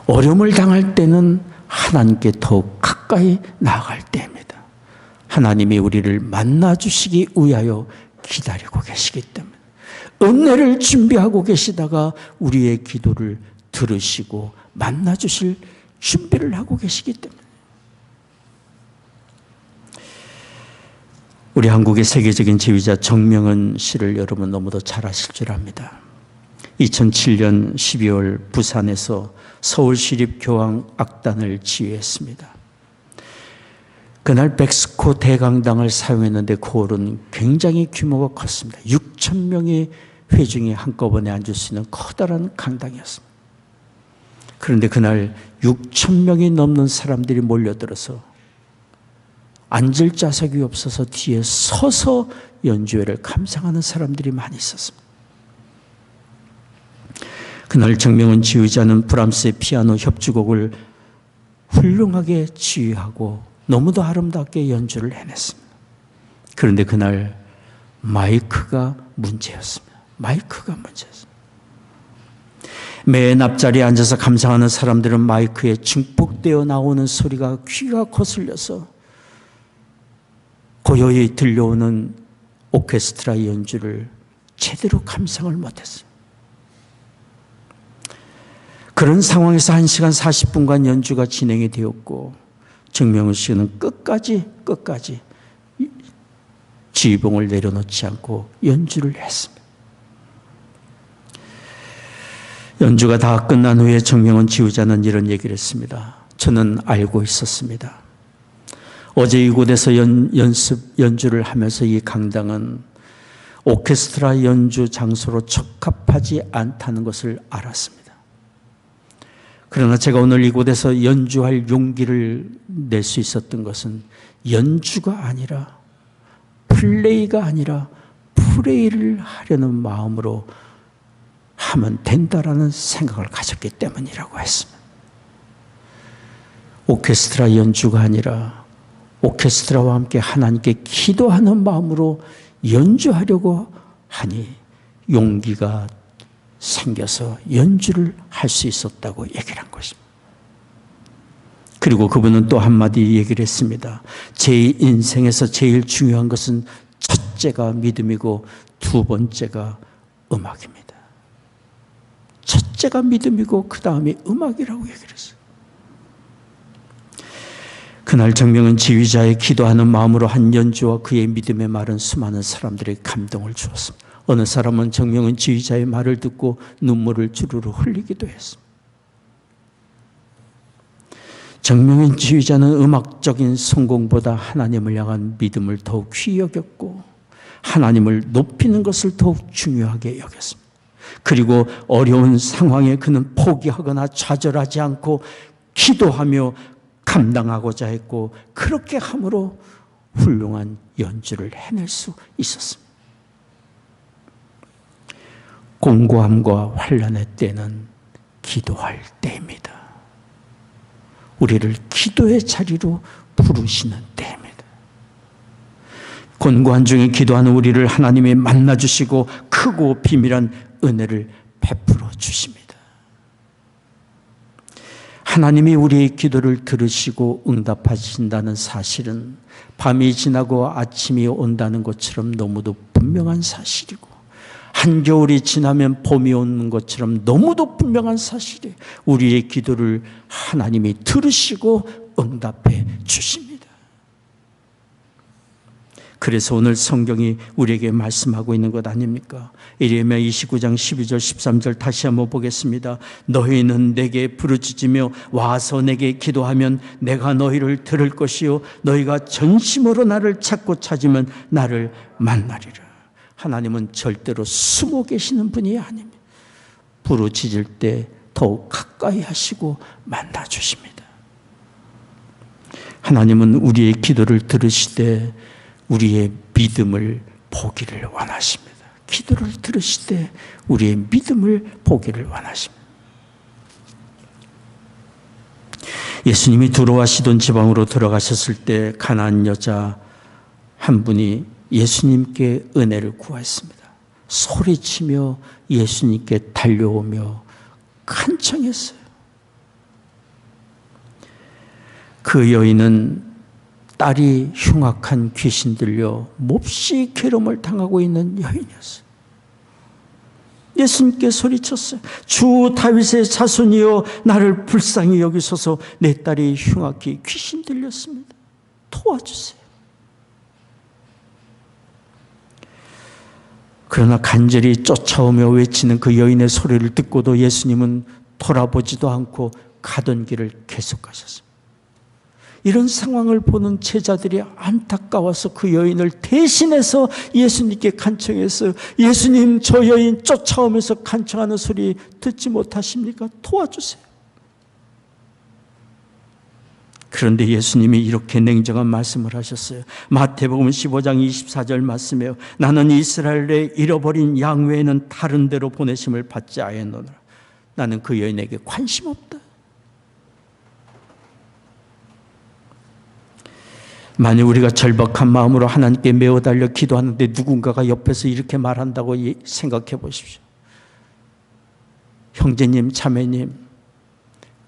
어려움을 당할 때는 하나님께 더욱 가까이 나아갈 때입니다. 하나님이 우리를 만나주시기 위하여 기다리고 계시기 때문에 은혜를 준비하고 계시다가 우리의 기도를 들으시고 만나주실 준비를 하고 계시기 때문에 우리 한국의 세계적인 지휘자 정명은 씨를 여러분 너무도 잘 아실 줄 압니다. 2007년 12월 부산에서 서울시립교황악단을 지휘했습니다. 그날 백스코 대강당을 사용했는데 그 홀은 굉장히 규모가 컸습니다. 6천 명의 회중이 한꺼번에 앉을 수 있는 커다란 강당이었습니다. 그런데 그날 6천 명이 넘는 사람들이 몰려들어서 앉을 좌석이 없어서 뒤에 서서 연주회를 감상하는 사람들이 많이 있었습니다. 그날 정명은 지휘자는 브람스의 피아노 협주곡을 훌륭하게 지휘하고 너무도 아름답게 연주를 해냈습니다. 그런데 그날 마이크가 문제였습니다. 마이크가 문제였습니다. 맨 앞자리에 앉아서 감상하는 사람들은 마이크에 증폭되어 나오는 소리가 귀가 거슬려서 고요히 들려오는 오케스트라 연주를 제대로 감상을 못했어요. 그런 상황에서 1시간 40분간 연주가 진행이 되었고 정명훈 씨는 끝까지 지휘봉을 내려놓지 않고 연주를 했습니다. 연주가 다 끝난 후에 정명훈 지휘자는 이런 얘기를 했습니다. 저는 알고 있었습니다. 어제 이곳에서 연주를 하면서 이 강당은 오케스트라 연주 장소로 적합하지 않다는 것을 알았습니다. 그러나 제가 오늘 이곳에서 연주할 용기를 낼 수 있었던 것은 연주가 아니라 플레이가 아니라 프레이를 하려는 마음으로 하면 된다라는 생각을 가졌기 때문이라고 했습니다. 오케스트라 연주가 아니라 오케스트라와 함께 하나님께 기도하는 마음으로 연주하려고 하니 용기가 생겨서 연주를 할 수 있었다고 얘기를 한 것입니다. 그리고 그분은 또 한마디 얘기를 했습니다. 제 인생에서 제일 중요한 것은 첫째가 믿음이고 두 번째가 음악입니다. 첫째가 믿음이고 그 다음이 음악이라고 얘기를 했어요. 그날 정명은 지휘자의 기도하는 마음으로 한 연주와 그의 믿음의 말은 수많은 사람들에게 감동을 주었습니다. 어느 사람은 정명은 지휘자의 말을 듣고 눈물을 주르르 흘리기도 했습니다. 정명인 지휘자는 음악적인 성공보다 하나님을 향한 믿음을 더욱 귀히 여겼고 하나님을 높이는 것을 더욱 중요하게 여겼습니다. 그리고 어려운 상황에 그는 포기하거나 좌절하지 않고 기도하며 감당하고자 했고 그렇게 함으로 훌륭한 연주를 해낼 수 있었습니다. 공고함과 환난의 때는 기도할 때입니다. 우리를 기도의 자리로 부르시는 때입니다. 곤고한 중에 기도하는 우리를 하나님이 만나주시고 크고 비밀한 은혜를 베풀어 주십니다. 하나님이 우리의 기도를 들으시고 응답하신다는 사실은 밤이 지나고 아침이 온다는 것처럼 너무도 분명한 사실이고 한겨울이 지나면 봄이 오는 것처럼 너무도 분명한 사실이에요. 우리의 기도를 하나님이 들으시고 응답해 주십니다. 그래서 오늘 성경이 우리에게 말씀하고 있는 것 아닙니까? 예레미야 29장 12절 13절 다시 한번 보겠습니다. 너희는 내게 부르짖으며 와서 내게 기도하면 내가 너희를 들을 것이요 너희가 전심으로 나를 찾고 찾으면 나를 만나리라. 하나님은 절대로 숨어 계시는 분이 아닙니다. 부르짖을 때 더욱 가까이 하시고 만나 주십니다. 하나님은 우리의 기도를 들으시되 우리의 믿음을 보기를 원하십니다. 기도를 들으실 때 우리의 믿음을 보기를 원하십니다. 예수님이 두로와 시돈 지방으로 들어가셨을 때 가나안 여자 한 분이 예수님께 은혜를 구했습니다. 소리치며 예수님께 달려오며 간청했어요. 그 여인은 딸이 흉악한 귀신 들려 몹시 괴로움을 당하고 있는 여인이었어요. 예수님께 소리쳤어요. 주 다윗의 자손이여 나를 불쌍히 여기소서. 내 딸이 흉악히 귀신 들렸습니다. 도와주세요. 그러나 간절히 쫓아오며 외치는 그 여인의 소리를 듣고도 예수님은 돌아보지도 않고 가던 길을 계속 가셨습니다. 이런 상황을 보는 제자들이 안타까워서 그 여인을 대신해서 예수님께 간청했어요. 예수님, 저 여인 쫓아오면서 간청하는 소리 듣지 못하십니까? 도와주세요. 그런데 예수님이 이렇게 냉정한 말씀을 하셨어요. 마태복음 15장 24절 말씀이에요. 나는 이스라엘에 잃어버린 양 외에는 다른 데로 보내심을 받지 아니하노라. 나는 그 여인에게 관심 없다. 만약 우리가 절박한 마음으로 하나님께 매어 달려 기도하는데 누군가가 옆에서 이렇게 말한다고 생각해 보십시오. 형제님, 자매님,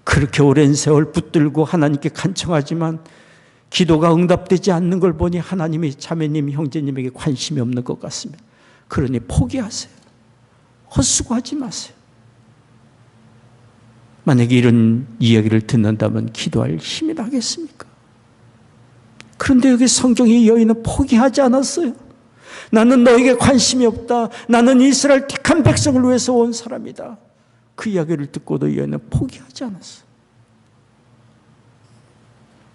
그렇게 오랜 세월 붙들고 하나님께 간청하지만 기도가 응답되지 않는 걸 보니 하나님이 자매님, 형제님에게 관심이 없는 것 같습니다. 그러니 포기하세요. 헛수고하지 마세요. 만약에 이런 이야기를 듣는다면 기도할 힘이 나겠습니까? 그런데 여기 성경의 여인은 포기하지 않았어요. 나는 너에게 관심이 없다. 나는 이스라엘 택한 백성을 위해서 온 사람이다. 그 이야기를 듣고도 여인은 포기하지 않았어요.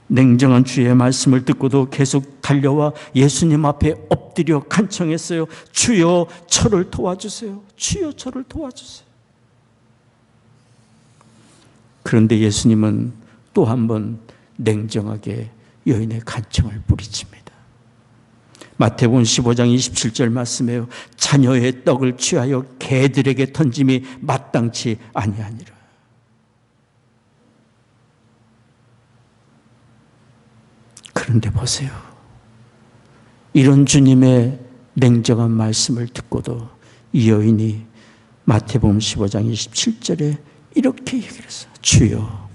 냉정한 주의 말씀을 듣고도 계속 달려와 예수님 앞에 엎드려 간청했어요. 주여 저를 도와주세요. 주여 저를 도와주세요. 그런데 예수님은 또 한 번 냉정하게 여인의 간청을 뿌리칩니다. 마태복음 15장 27절 말씀에요. 자녀의 떡을 취하여 개들에게 던짐이 마땅치 아니하니라. 그런데 보세요. 이런 주님의 냉정한 말씀을 듣고도 이 여인이 마태복음 15장 27절에 이렇게 얘기를 했어요. 주여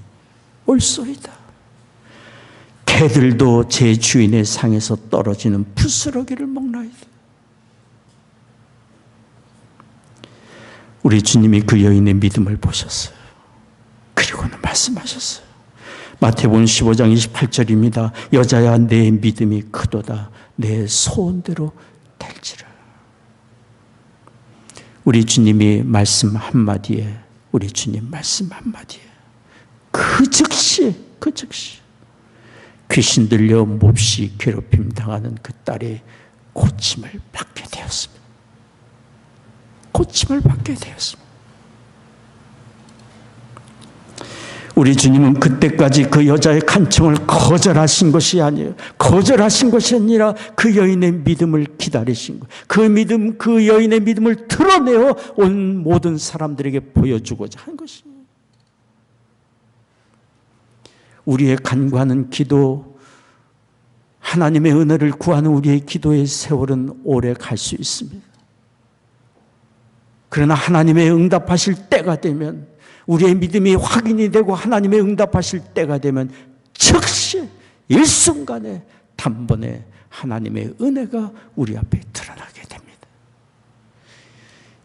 올소이다. 개들도 제 주인의 상에서 떨어지는 부스러기를 먹나이다. 우리 주님이 그 여인의 믿음을 보셨어요. 그리고는 말씀하셨어요. 마태복음 15장 28절입니다. 여자야 내 믿음이 크도다. 내 소원대로 될지라. 우리 주님이 말씀 한마디에, 우리 주님 말씀 한마디에 그 즉시 귀신 들려 몹시 괴롭힘 당하는 그 딸이 고침을 받게 되었습니다. 고침을 받게 되었습니다. 우리 주님은 그때까지 그 여자의 간청을 거절하신 것이 아니에요. 거절하신 것이 아니라 그 여인의 믿음을 기다리신 거예요. 그 여인의 믿음을 드러내어 온 모든 사람들에게 보여주고자 한 것입니다. 우리의 간구하는 기도, 하나님의 은혜를 구하는 우리의 기도의 세월은 오래 갈 수 있습니다. 그러나 하나님의 응답하실 때가 되면, 우리의 믿음이 확인이 되고 하나님의 응답하실 때가 되면 즉시 일순간에 단번에 하나님의 은혜가 우리 앞에 드러나게 됩니다.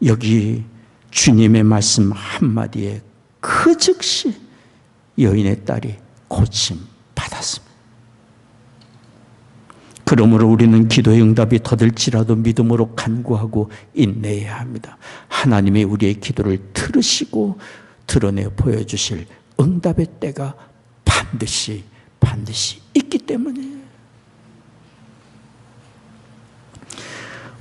여기 주님의 말씀 한마디에 그 즉시 여인의 딸이 고침 받았습니다. 그러므로 우리는 기도의 응답이 더딜지라도 믿음으로 간구하고 인내해야 합니다. 하나님이 우리의 기도를 들으시고 드러내 보여주실 응답의 때가 반드시 있기 때문이에요.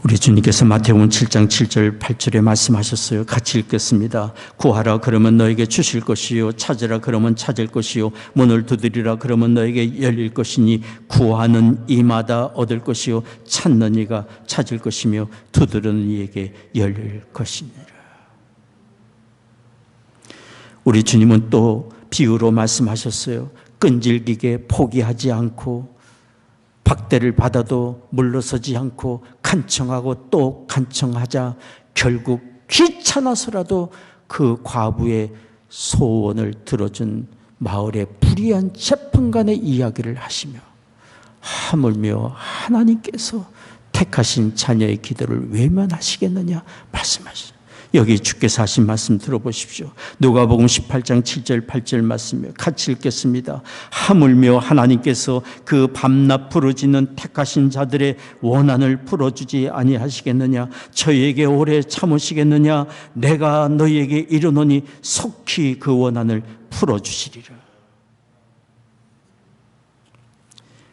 우리 주님께서 마태복음 7장 7절 8절에 말씀하셨어요. 같이 읽겠습니다. 구하라 그러면 너에게 주실 것이요, 찾으라 그러면 찾을 것이요, 문을 두드리라 그러면 너에게 열릴 것이니 구하는 이마다 얻을 것이요, 찾는 이가 찾을 것이며 두드리는 이에게 열릴 것이니라. 우리 주님은 또 비유로 말씀하셨어요. 끈질기게 포기하지 않고 박대를 받아도 물러서지 않고 간청하고 또 간청하자 결국 귀찮아서라도 그 과부의 소원을 들어준 마을의 불의한 재판관의 이야기를 하시며 하물며 하나님께서 택하신 자녀의 기도를 외면하시겠느냐 말씀하시죠. 여기 주께서 하신 말씀 들어보십시오. 누가복음 18장 7절 8절 말씀이요. 같이 읽겠습니다. 하물며 하나님께서 그 밤낮 부르짖는 택하신 자들의 원한을 풀어주지 아니하시겠느냐. 저희에게 오래 참으시겠느냐. 내가 너희에게 이르노니 속히 그 원한을 풀어주시리라.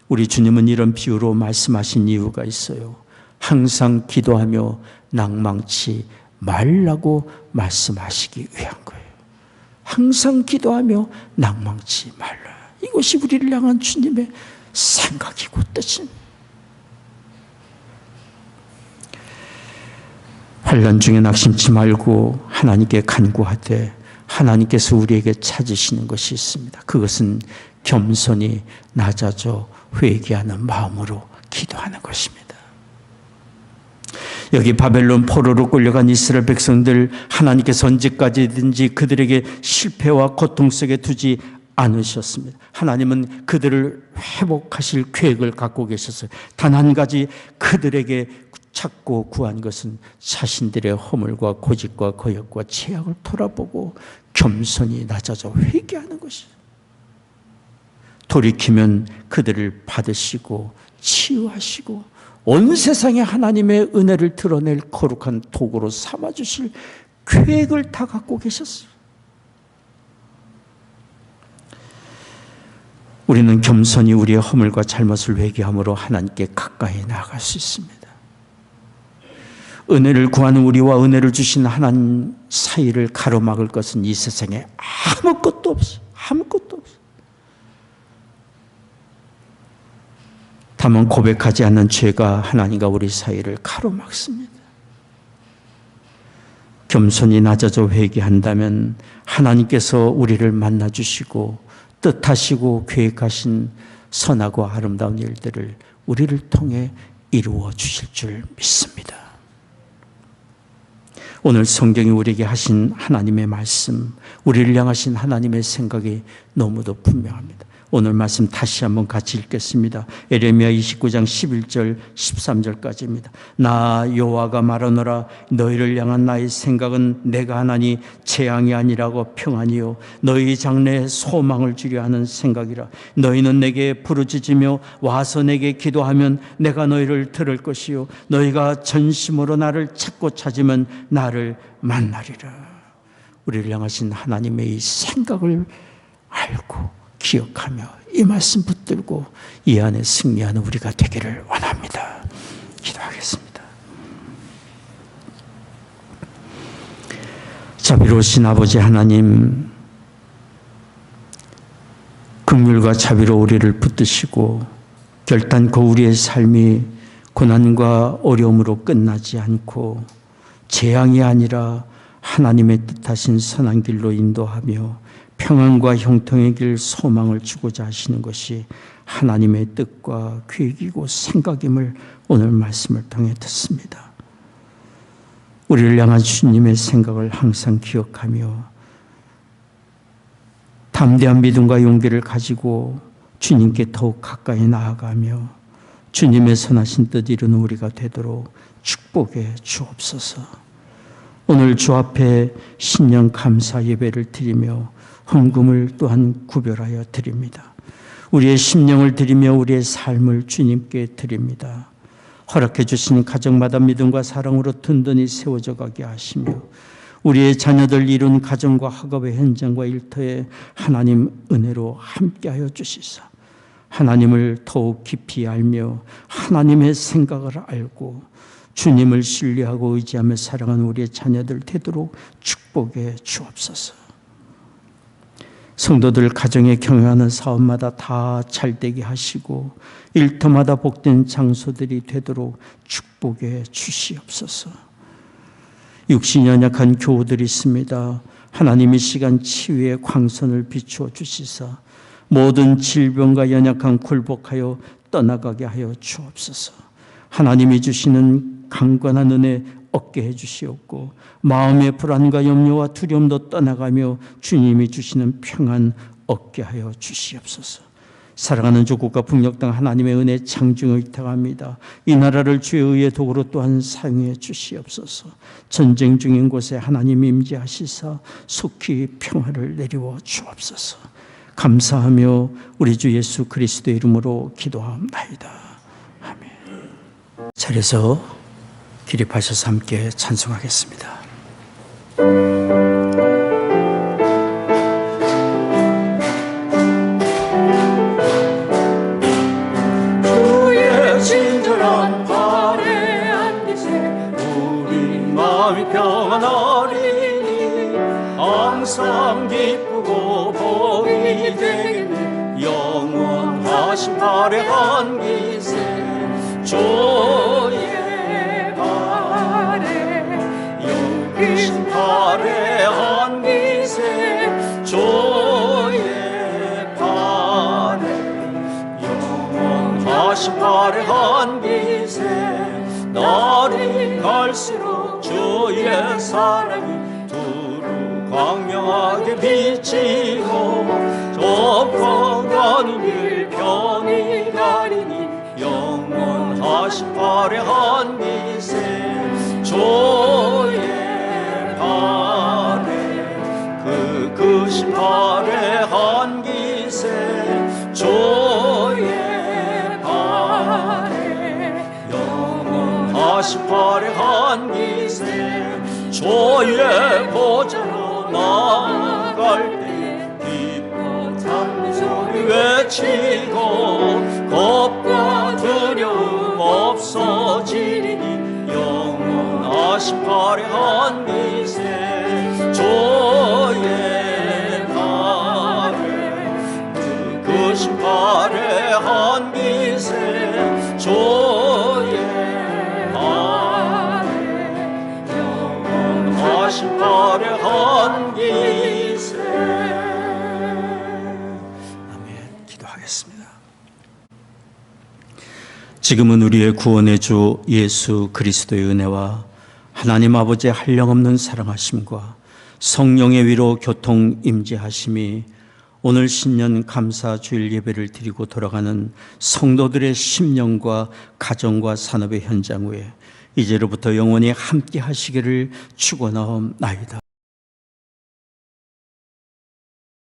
우리 주님은 이런 비유로 말씀하신 이유가 있어요. 항상 기도하며 낭망치 말라고 말씀하시기 위한 거예요. 항상 기도하며 낭망치 말라. 이것이 우리를 향한 주님의 생각이고 뜻입니다. 환난 중에 낙심치 말고 하나님께 간구하되 하나님께서 우리에게 찾으시는 것이 있습니다. 그것은 겸손히 낮아져 회개하는 마음으로 기도하는 것입니다. 여기 바벨론 포로로 끌려간 이스라엘 백성들, 하나님께서 언제까지든지 그들에게 실패와 고통 속에 두지 않으셨습니다. 하나님은 그들을 회복하실 계획을 갖고 계셨어요. 단 한 가지 그들에게 찾고 구한 것은 자신들의 허물과 고집과 거역과 죄악을 돌아보고 겸손히 낮아져 회개하는 것이죠. 돌이키면 그들을 받으시고 치유하시고 온 세상에 하나님의 은혜를 드러낼 거룩한 도구로 삼아주실 계획을 다 갖고 계셨어요. 우리는 겸손히 우리의 허물과 잘못을 회개함으로 하나님께 가까이 나아갈 수 있습니다. 은혜를 구하는 우리와 은혜를 주신 하나님 사이를 가로막을 것은 이 세상에 아무것도 없어요. 아무것도 없어요. 다만 고백하지 않는 죄가 하나님과 우리 사이를 가로막습니다. 겸손히 낮아져 회개한다면 하나님께서 우리를 만나주시고 뜻하시고 계획하신 선하고 아름다운 일들을 우리를 통해 이루어 주실 줄 믿습니다. 오늘 성경이 우리에게 하신 하나님의 말씀, 우리를 향하신 하나님의 생각이 너무도 분명합니다. 오늘 말씀 다시 한번 같이 읽겠습니다. 에레미야 29장 11절 13절까지입니다. 나 여호와가 말하노라 너희를 향한 나의 생각은 내가 하나니 재앙이 아니라고 평안이요 너희 장래에 소망을 주려 하는 생각이라. 너희는 내게 부르짖으며 와서 내게 기도하면 내가 너희를 들을 것이요 너희가 전심으로 나를 찾고 찾으면 나를 만나리라. 우리를 향하신 하나님의 이 생각을 알고 기억하며 이 말씀 붙들고 이 안에 승리하는 우리가 되기를 원합니다. 기도하겠습니다. 자비로우신 아버지 하나님, 긍휼과 자비로 우리를 붙드시고 결단코 우리의 삶이 고난과 어려움으로 끝나지 않고 재앙이 아니라 하나님의 뜻하신 선한 길로 인도하며 평안과 형통의 길 소망을 주고자 하시는 것이 하나님의 뜻과 계획이고 생각임을 오늘 말씀을 통해 듣습니다. 우리를 향한 주님의 생각을 항상 기억하며 담대한 믿음과 용기를 가지고 주님께 더욱 가까이 나아가며 주님의 선하신 뜻 이루는 우리가 되도록 축복해 주옵소서. 오늘 주 앞에 신령 감사 예배를 드리며 헌금을 또한 구별하여 드립니다. 우리의 심령을 드리며 우리의 삶을 주님께 드립니다. 허락해 주신 가정마다 믿음과 사랑으로 든든히 세워져 가게 하시며 우리의 자녀들 이룬 가정과 학업의 현장과 일터에 하나님 은혜로 함께하여 주시사 하나님을 더욱 깊이 알며 하나님의 생각을 알고 주님을 신뢰하고 의지하며 살아가는 우리의 자녀들 되도록 축복해 주옵소서. 성도들 가정에 경영하는 사업마다 다 잘되게 하시고 일터마다 복된 장소들이 되도록 축복해 주시옵소서. 육신이 연약한 교우들이 있습니다. 하나님이 시간 치유의 광선을 비추어 주시사 모든 질병과 연약한 굴복하여 떠나가게 하여 주옵소서. 하나님이 주시는 강건한 은혜 얻게 해주시옵고 마음의 불안과 염려와 두려움도 떠나가며 주님이 주시는 평안 얻게 하여 주시옵소서. 사랑하는 조국과 북녘 등 하나님의 은혜 장중을 의탁합니다. 이 나라를 주의 의의 도구로 또한 사용해 주시옵소서. 전쟁 중인 곳에 하나님 임재하시사 속히 평화를 내리워 주옵소서. 감사하며 우리 주 예수 그리스도의 이름으로 기도하옵나이다. 아멘. 자리에서 기립하셔서 함께 찬송하겠습니다. 주의 친절한 발에 앉으세 우리 마음이 평안하리니 항상 기쁘고 복이 되겠네 영원하신 발에 앉으세 주의 발에 안기세 주의 발에 영원하신 발에 안기세 날이 갈수록 주의 사랑이 두루 광명하게 비치고 좁어가는 길 편히 가리니 영원하신 발에 안기세 주의 그 크신 발에 안기세 주의 발에 영원하신 발에 안기세 주의 보좌로 나아갈 때 기뻐 찬송이 외치고 겁과 두려움 없어지리니 영원하신 발에 안기세 주의 발에 그 크신 발에 안기세 주의 발에 영원하신 발에 안기세. 아멘. 기도하겠습니다. 지금은 우리의 구원의 주 예수 그리스도의 은혜와 하나님 아버지의 한량없는 사랑하심과 성령의 위로 교통 임재하심이 오늘 신년 감사 주일 예배를 드리고 돌아가는 성도들의 심령과 가정과 산업의 현장 위에 이제로부터 영원히 함께 하시기를 축원하옵나이다.